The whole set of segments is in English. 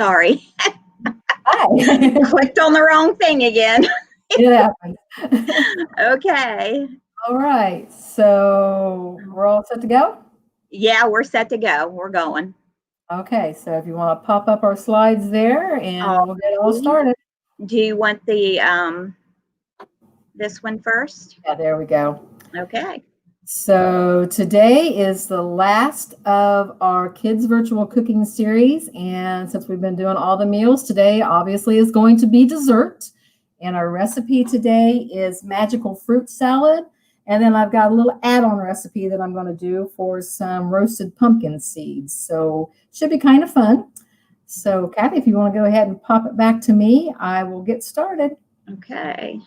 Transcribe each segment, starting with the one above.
Sorry. Hi. Clicked on the wrong thing again. It happens. Okay. All right. So we're all set to go? Yeah, we're set to go. We're going. Okay. So if you want to pop up our slides there and we'll get it all started. Do you want the this one first? Yeah, there we go. Okay. So today is the last of our kids virtual cooking series. And since we've been doing all the meals, today obviously is going to be dessert. And our recipe today is magical fruit salad. And then I've got a little add-on recipe that I'm going to do for some roasted pumpkin seeds. So should be kind of fun. So Kathy, if you want to go ahead and pop it back to me, I will get started. Okay.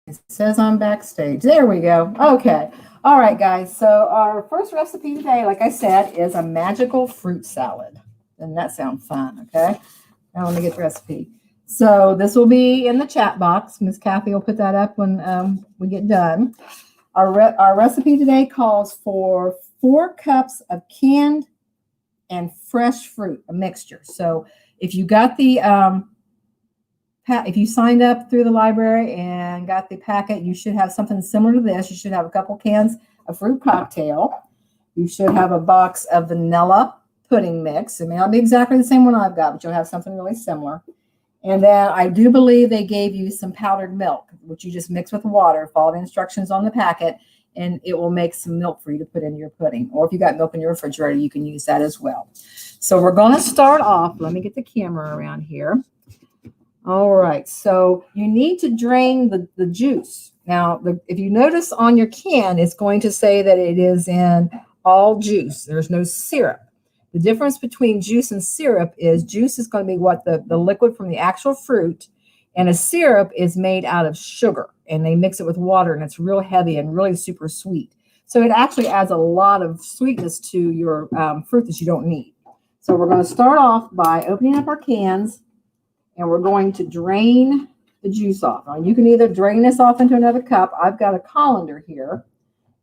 It says I'm backstage. There we go. Okay. All right, guys. So our first recipe today, like I said, is a magical fruit salad. Doesn't that sound fun? Okay. Now let me get the recipe. So this will be in the chat box. Miss Kathy will put that up when we get done. Our recipe today calls for 4 cups of canned and fresh fruit, a mixture. So if you got the if you signed up through the library and got the packet, you should have something similar to this. You should have a couple cans of fruit cocktail. You should have a box of vanilla pudding mix. It may not be exactly the same one I've got, but you'll have something really similar. And then I do believe they gave you some powdered milk, which you just mix with water. Follow the instructions on the packet, and it will make some milk for you to put in your pudding. Or if you got milk in your refrigerator, you can use that as well. So we're going to start off. Let me get the camera around here. All right, so you need to drain the juice. Now, if you notice on your can, it's going to say that it is in all juice. There's no syrup. The difference between juice and syrup is juice is going to be what the liquid from the actual fruit, and a syrup is made out of sugar, and they mix it with water, and it's real heavy and really super sweet. So it actually adds a lot of sweetness to your fruit that you don't need. So we're going to start off by opening up our cans. And we're going to drain the juice off. Now, you can either drain this off into another cup. I've got a colander here.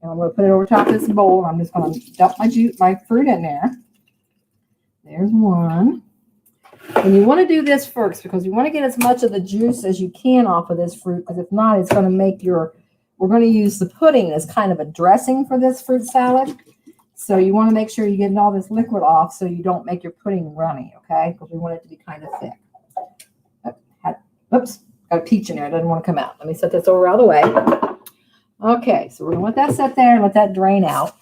And I'm going to put it over top of this bowl. I'm just going to dump my fruit in there. There's one. And you want to do this first because you want to get as much of the juice as you can off of this fruit. Because if not, it's going to make we're going to use the pudding as kind of a dressing for this fruit salad. So you want to make sure you're getting all this liquid off so you don't make your pudding runny, okay? Because we want it to be kind of thick. Oops, got a peach in there. It doesn't want to come out. Let me set this over out of the way. Okay, so we're going to let that sit there and let that drain out.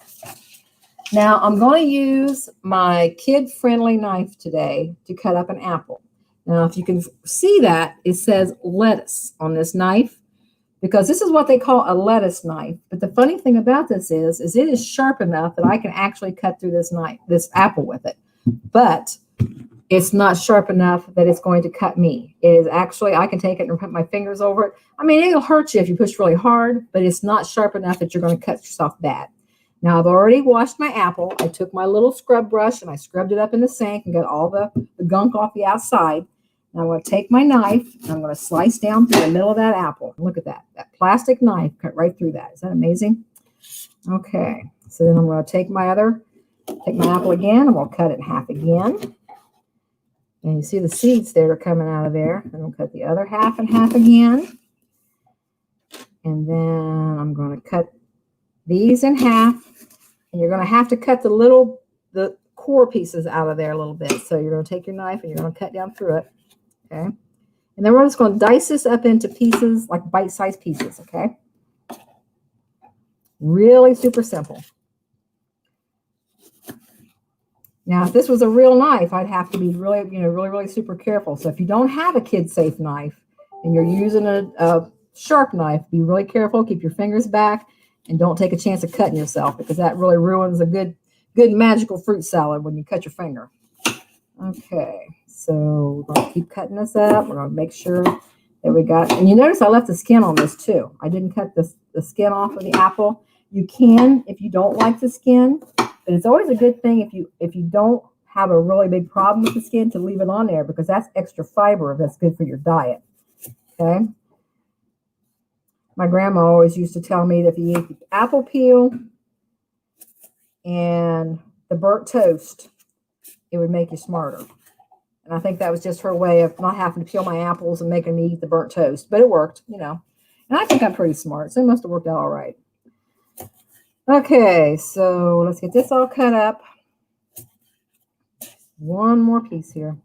Now, I'm going to use my kid-friendly knife today to cut up an apple. Now, if you can see that, it says lettuce on this knife because this is what they call a lettuce knife. But the funny thing about this is it is sharp enough that I can actually cut through this apple with it. But it's not sharp enough that it's going to cut me. It is actually, I can take it and put my fingers over it. I mean, it'll hurt you if you push really hard, but it's not sharp enough that you're going to cut yourself bad. Now, I've already washed my apple. I took my little scrub brush and I scrubbed it up in the sink and got all the gunk off the outside. Now, I'm going to take my knife and I'm going to slice down through the middle of that apple. Look at that. That plastic knife cut right through that. Is that amazing? Okay. So then I'm going to take my apple again and we'll cut it in half again. And you see the seeds that are coming out of there. And we'll cut the other half in half again. And then I'm going to cut these in half. And you're going to have to cut the core pieces out of there a little bit. So you're going to take your knife and you're going to cut down through it. Okay. And then we're just going to dice this up into pieces, like bite-sized pieces. Okay. Really super simple. Now, if this was a real knife, I'd have to be really super careful. So if you don't have a kid-safe knife and you're using a sharp knife, be really careful. Keep your fingers back and don't take a chance of cutting yourself because that really ruins a good magical fruit salad when you cut your finger. Okay, so we're going to keep cutting this up. We're going to make sure that we got, and you notice I left the skin on this too. I didn't cut the skin off of the apple. You can if you don't like the skin. But it's always a good thing if you don't have a really big problem with the skin to leave it on there because that's extra fiber that's good for your diet. Okay. My grandma always used to tell me that if you eat the apple peel and the burnt toast, it would make you smarter. And I think that was just her way of not having to peel my apples and making me eat the burnt toast. But it worked, you know. And I think I'm pretty smart, so it must have worked out all right. Okay, so let's get this all cut up. One more piece here.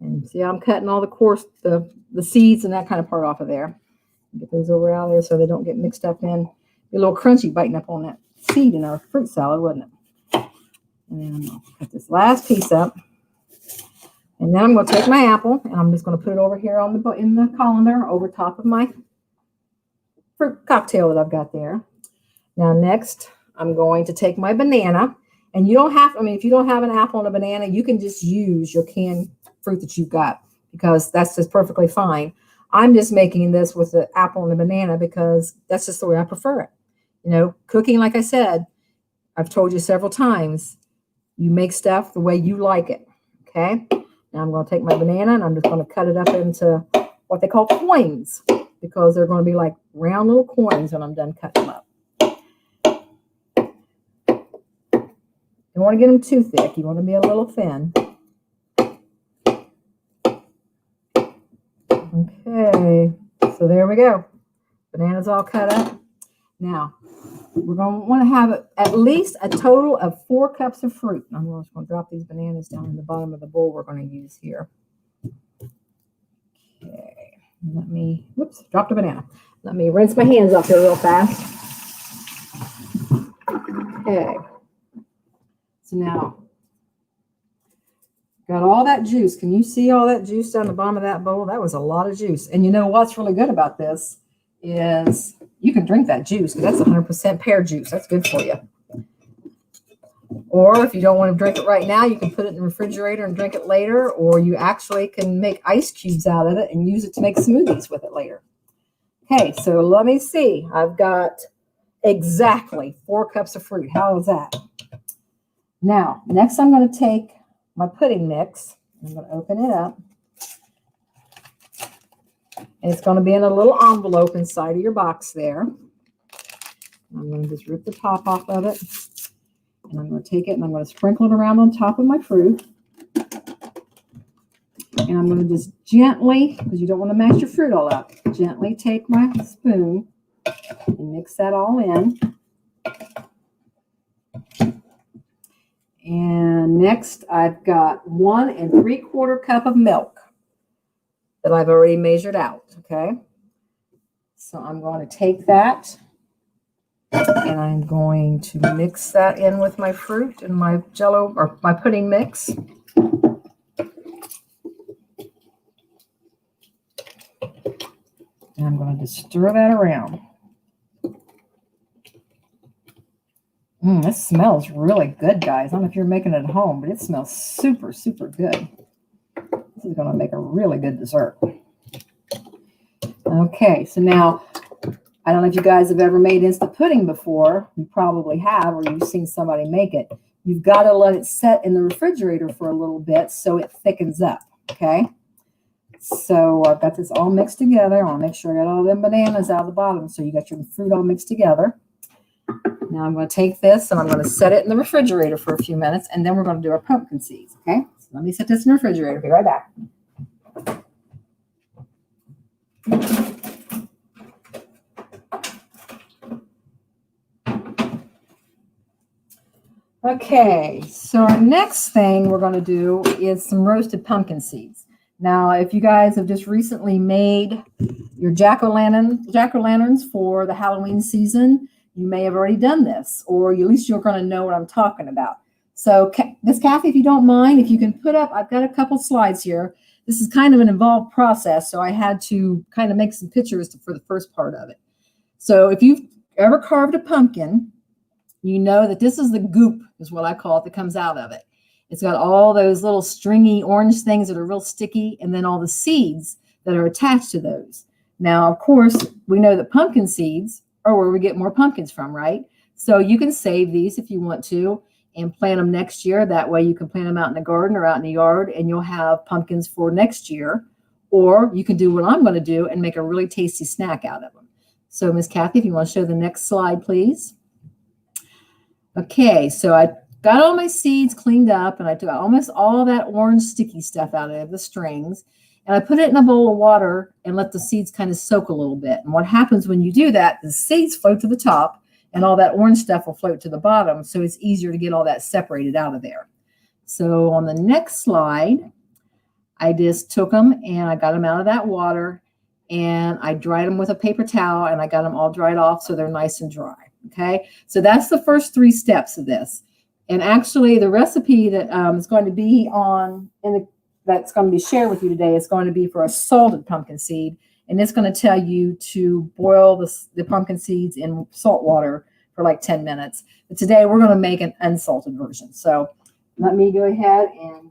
And see, I'm cutting all the seeds and that kind of part off of there. Get those over out there so they don't get mixed up in. Be a little crunchy biting up on that seed in our fruit salad, wouldn't it? And then I'll cut this last piece up. And then I'm going to take my apple and I'm just going to put it over here on in the colander over top of my fruit cocktail that I've got there. Now next, I'm going to take my banana. And you don't have, I mean, if you don't have an apple and a banana, you can just use your canned fruit that you've got because that's just perfectly fine. I'm just making this with the apple and the banana because that's just the way I prefer it. You know, cooking, like I said, I've told you several times, you make stuff the way you like it. Okay. Now I'm going to take my banana and I'm just going to cut it up into what they call coins because they're going to be like round little coins when I'm done cutting them up. You don't want to get them too thick. You want to be a little thin. Okay, so there we go. Banana's all cut up. Now, we're going to want to have at least a total of 4 cups of fruit. I'm just going to drop these bananas down in the bottom of the bowl we're going to use here. Okay, let me, whoops, dropped a banana. Let me rinse my hands off here real fast. Okay. So now, got all that juice. Can you see all that juice down the bottom of that bowl? That was a lot of juice. And you know what's really good about this is you can drink that juice because that's 100% pear juice. That's good for you. Or if you don't want to drink it right now, you can put it in the refrigerator and drink it later. Or you actually can make ice cubes out of it and use it to make smoothies with it later. Okay, so let me see. I've got exactly 4 cups of fruit. How is that? Now, next I'm going to take my pudding mix. I'm going to open it up. And it's going to be in a little envelope inside of your box there. I'm going to just rip the top off of it. And I'm going to take it and I'm going to sprinkle it around on top of my fruit. And I'm going to just gently, because you don't want to mash your fruit all up, gently take my spoon and mix that all in. And next, I've got 1 3/4 cup of milk that I've already measured out, okay? So I'm going to take that and I'm going to mix that in with my fruit and my jello or my pudding mix. And I'm going to just stir that around. This smells really good, guys. I don't know if you're making it at home, but it smells super, super good. This is going to make a really good dessert. Okay, so now, I don't know if you guys have ever made instant pudding before. You probably have, or you've seen somebody make it. You've got to let it set in the refrigerator for a little bit so it thickens up, okay? So I've got this all mixed together. I want to make sure I got all them bananas out of the bottom so you got your fruit all mixed together. Now I'm going to take this and I'm going to set it in the refrigerator for a few minutes, and then we're going to do our pumpkin seeds, okay? So let me set this in the refrigerator. Be right back. Okay, so our next thing we're going to do is some roasted pumpkin seeds. Now, if you guys have just recently made your jack-o'-lanterns for the Halloween season, you may have already done this, or at least you're going to know what I'm talking about. So, Miss Kathy, if you don't mind, if you can put up, I've got a couple slides here. This is kind of an involved process, so I had to kind of make some pictures for the first part of it. So if you've ever carved a pumpkin, you know that this is the goop, is what I call it, that comes out of it. It's got all those little stringy orange things that are real sticky, and then all the seeds that are attached to those. Now, of course, we know that pumpkin seeds are where we get more pumpkins from, right? So you can save these if you want to and plant them next year. That way you can plant them out in the garden or out in the yard, and you'll have pumpkins for next year. Or you can do what I'm going to do and make a really tasty snack out of them. So, Miss Kathy, if you want to show the next slide, please. Okay, so I got all my seeds cleaned up and I took almost all that orange sticky stuff out of the strings and I put it in a bowl of water and let the seeds kind of soak a little bit. And what happens when you do that, the seeds float to the top and all that orange stuff will float to the bottom, so it's easier to get all that separated out of there. So on the next slide, I just took them and I got them out of that water and I dried them with a paper towel and I got them all dried off so they're nice and dry. Okay, so that's the first 3 steps of this. And actually, the recipe that is going to be that's going to be shared with you today is going to be for a salted pumpkin seed, and it's going to tell you to boil the pumpkin seeds in salt water for like 10 minutes. But today we're going to make an unsalted version. So let me go ahead and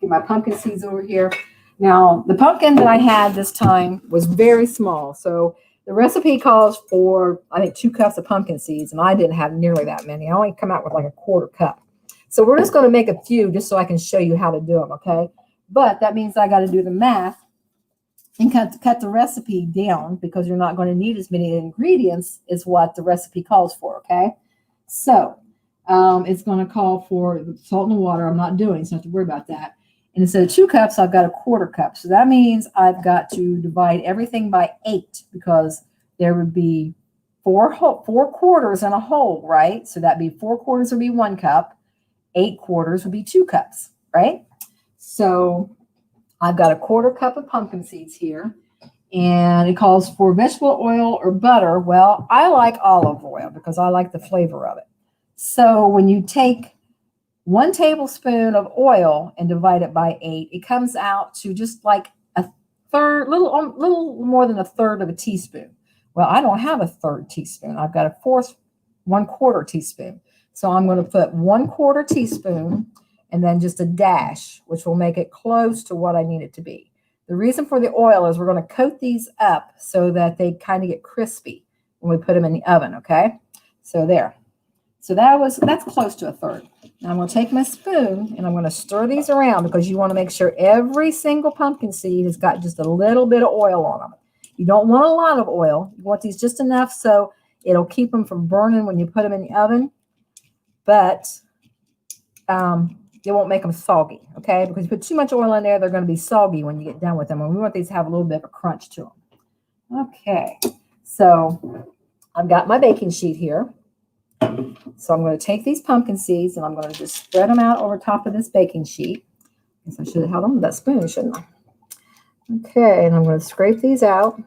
get my pumpkin seeds over here. Now, the pumpkin that I had this time was very small, so the recipe calls for, I think, 2 cups of pumpkin seeds, and I didn't have nearly that many. I only come out with like a 1/4 cup. So we're just going to make a few just so I can show you how to do them, okay? But that means I got to do the math and cut the recipe down because you're not going to need as many ingredients as what the recipe calls for, okay? So it's going to call for salt and water. I'm not doing, so I don't have to worry about that. And instead of 2 cups, I've got a 1/4 cup. So that means I've got to divide everything by 8 because there would be 4 quarters in a whole, right? So that'd be 4 quarters would be 1 cup. 8 quarters would be 2 cups, right? So I've got a 1/4 cup of pumpkin seeds here. And it calls for vegetable oil or butter. Well, I like olive oil because I like the flavor of it. So when you take 1 tablespoon of oil and divide it by 8, it comes out to just like a third, little more than a third of a teaspoon. Well, I don't have a third teaspoon. I've got a 1/4 teaspoon. So I'm going to put 1/4 teaspoon and then just a dash, which will make it close to what I need it to be. The reason for the oil is we're going to coat these up so that they kind of get crispy when we put them in the oven, okay? So there. So that's close to a third. Now I'm going to take my spoon and I'm going to stir these around because you want to make sure every single pumpkin seed has got just a little bit of oil on them. You don't want a lot of oil. You want these just enough so it'll keep them from burning when you put them in the oven, but it won't make them soggy, okay? Because you put too much oil in there, they're going to be soggy when you get done with them. And we want these to have a little bit of a crunch to them. Okay, so I've got my baking sheet here. So I'm going to take these pumpkin seeds and I'm going to just spread them out over top of this baking sheet. I guess I should have held on with that spoon, shouldn't I? Okay, and I'm going to scrape these out.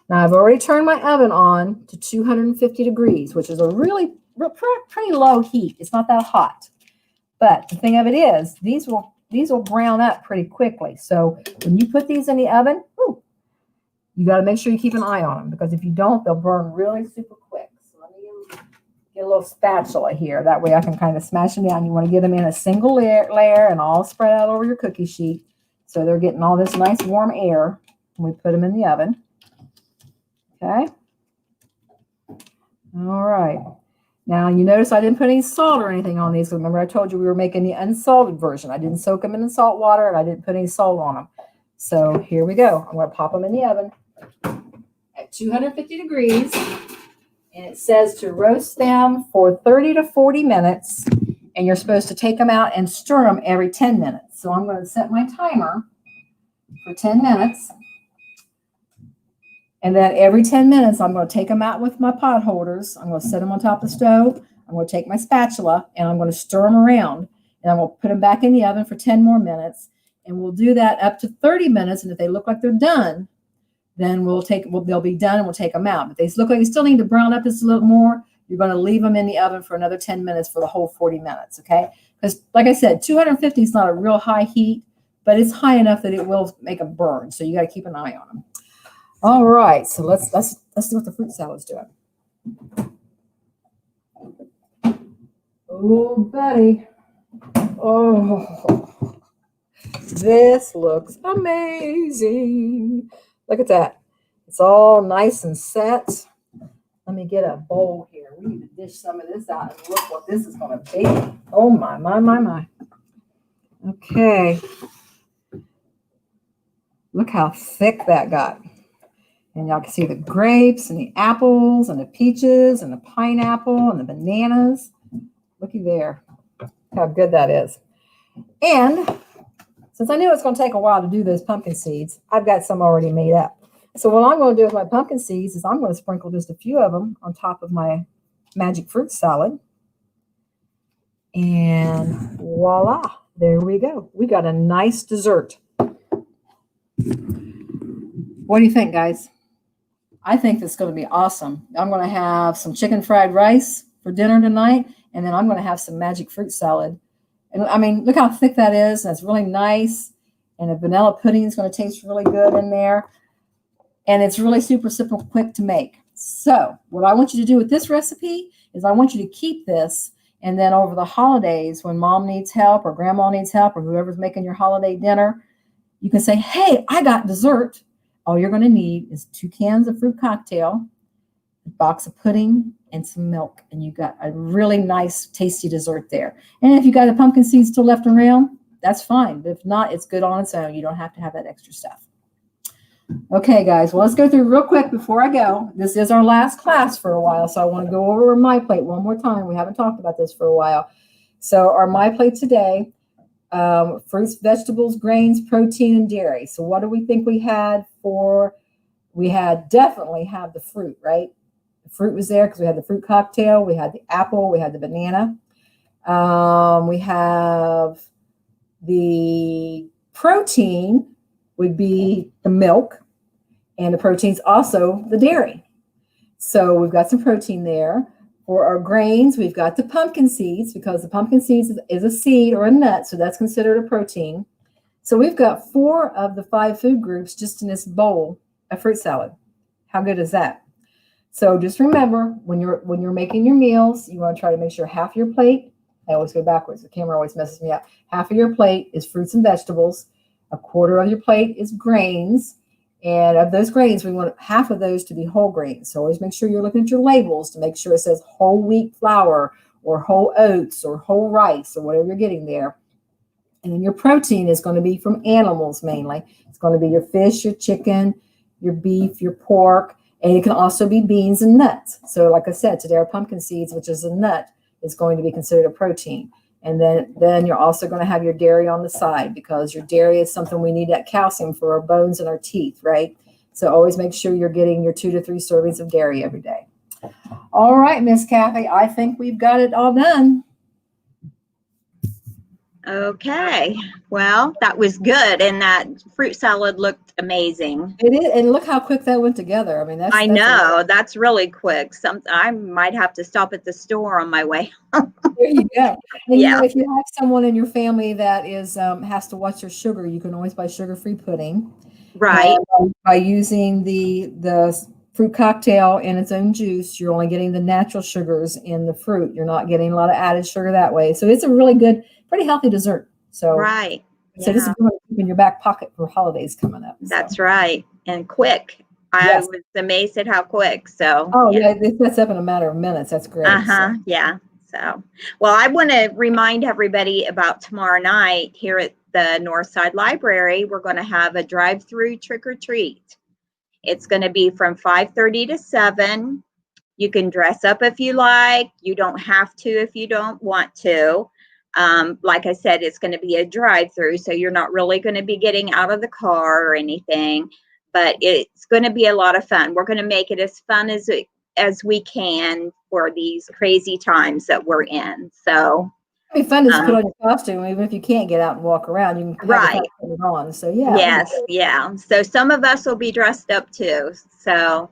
Now I've already turned my oven on to 250 degrees, which is a pretty low heat. It's not that hot. But the thing of it is, these will brown up pretty quickly. So when you put these in the oven, you got to make sure you keep an eye on them because if you don't, they'll burn really super quick. So let me get a little spatula here. That way I can kind of smash them down. You want to get them in a single layer and all spread out over your cookie sheet. So they're getting all this nice warm air when we put them in the oven. Okay. All right. Now you notice I didn't put any salt or anything on these. Remember I told you we were making the unsalted version. I didn't soak them in the salt water and I didn't put any salt on them. So here we go. I'm going to pop them in the oven at 250 degrees. And it says to roast them for 30 to 40 minutes. And you're supposed to take them out and stir them every 10 minutes. So I'm going to set my timer for 10 minutes. And then every 10 minutes, I'm going to take them out with my pot holders. I'm going to set them on top of the stove. I'm going to take my spatula and I'm going to stir them around. And I'm going to put them back in the oven for 10 more minutes. And we'll do that up to 30 minutes. And if they look like they're done, then they'll be done and we'll take them out. But if they look like they still need to brown up just a little more, you're going to leave them in the oven for another 10 minutes for the whole 40 minutes, okay? Because like I said, 250 is not a real high heat, but it's high enough that it will make them burn. So you got to keep an eye on them. All right, so let's see what the fruit salad's doing. Oh, buddy. Oh, this looks amazing. Look at that. It's all nice and set. Let me get a bowl here. We need to dish some of this out and look what this is going to be. Oh, my, my, my, my. Okay. Look how thick that got. And y'all can see the grapes and the apples and the peaches and the pineapple and the bananas. Looky there, how good that is. And since I knew it's going to take a while to do those pumpkin seeds, I've got some already made up. So what I'm going to do with my pumpkin seeds is I'm going to sprinkle just a few of them on top of my magic fruit salad. And voila, there we go. We got a nice dessert. What do you think, guys? I think this is going to be awesome. I'm going to have some chicken fried rice for dinner tonight, and then I'm going to have some magic fruit salad. And I mean, look how thick that is. That's really nice. And the vanilla pudding is going to taste really good in there. And it's really super simple, quick to make. So what I want you to do with this recipe is I want you to keep this. And then over the holidays, when mom needs help or grandma needs help or whoever's making your holiday dinner, you can say, hey, I got dessert. All you're going to need is 2 cans of fruit cocktail, a box of pudding, and some milk. And you got a really nice, tasty dessert there. And if you got the pumpkin seeds still left around, that's fine. But if not, it's good on its own. You don't have to have that extra stuff. Okay, guys, well, let's go through real quick before I go. This is our last class for a while, so I want to go over my plate one more time. We haven't talked about this for a while. So our my plate today, fruits, vegetables, grains, protein, and dairy. So what do we think we had for, we had definitely have the fruit, right? The fruit was there because we had the fruit cocktail, we had the apple, we had the banana. We have the protein would be the milk, and the protein's also the dairy. So we've got some protein there. For our grains, we've got the pumpkin seeds, because the pumpkin seeds is a seed or a nut, so that's considered a protein. So we've got 4 of the 5 food groups just in this bowl of fruit salad. How good is that? So just remember, when you're making your meals, you want to try to make sure half your plate, I always go backwards, the camera always messes me up, half of your plate is fruits and vegetables, a quarter of your plate is grains, and of those grains, we want half of those to be whole grains. So always make sure you're looking at your labels to make sure it says whole wheat flour or whole oats or whole rice or whatever you're getting there. And then your protein is going to be from animals mainly. It's going to be your fish, your chicken, your beef, your pork, and it can also be beans and nuts. So like I said, today our pumpkin seeds, which is a nut, is going to be considered a protein. And then you're also going to have your dairy on the side, because your dairy is something we need, that calcium for our bones and our teeth, right? So always make sure you're getting your 2 to 3 servings of dairy every day. All right, Miss Kathy, I think we've got it all done. Okay, well, that was good, and that fruit salad looked amazing. It is, and look how quick that went together. I mean, I know, that's really quick. I might have to stop at the store on my way. There you go. And Yeah. you know, if you have someone in your family that is has to watch their sugar, you can always buy sugar-free pudding. Right. By using the fruit cocktail in its own juice, you're only getting the natural sugars in the fruit. You're not getting a lot of added sugar that way. So it's a really good, pretty healthy dessert. So right. So this is going to keep in your back pocket for holidays coming up. That's right. And quick. Yes. I was amazed at how quick. So yeah, this sets up in a matter of minutes. That's great. So. Yeah. So, well, I want to remind everybody about tomorrow night here at the Northside Library. We're going to have a drive-through trick-or-treat. It's going to be from 5:30 to 7. You can dress up if you like. You don't have to if you don't want to. Like I said, it's going to be a drive-through, so you're not really going to be getting out of the car or anything, but it's going to be a lot of fun. We're going to make it as fun as we can for these crazy times that we're in. So it'd be fun to put on your costume, even if you can't get out and walk around. You can have it on. So yeah. Yes, yeah. So some of us will be dressed up too. So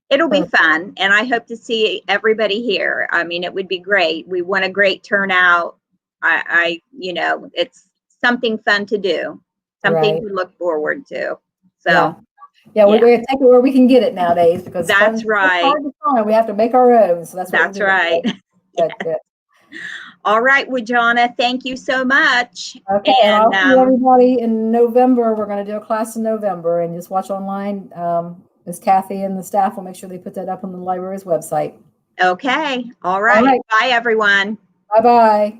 it'll be fun, and I hope to see everybody here. I mean, it would be great. We want a great turnout. You know, it's something fun to do, something to look forward to. So, yeah, we're going to take it where we can get it nowadays, because that's right. Hard to find. We have to make our own. So that's right. Yes. All right, well, Johnna, thank you so much. Okay, and I'll see everybody in November. We're going to do a class in November, and just watch online. Miss Kathy and the staff will make sure they put that up on the library's website. Okay. All right. Bye, everyone. Bye-bye.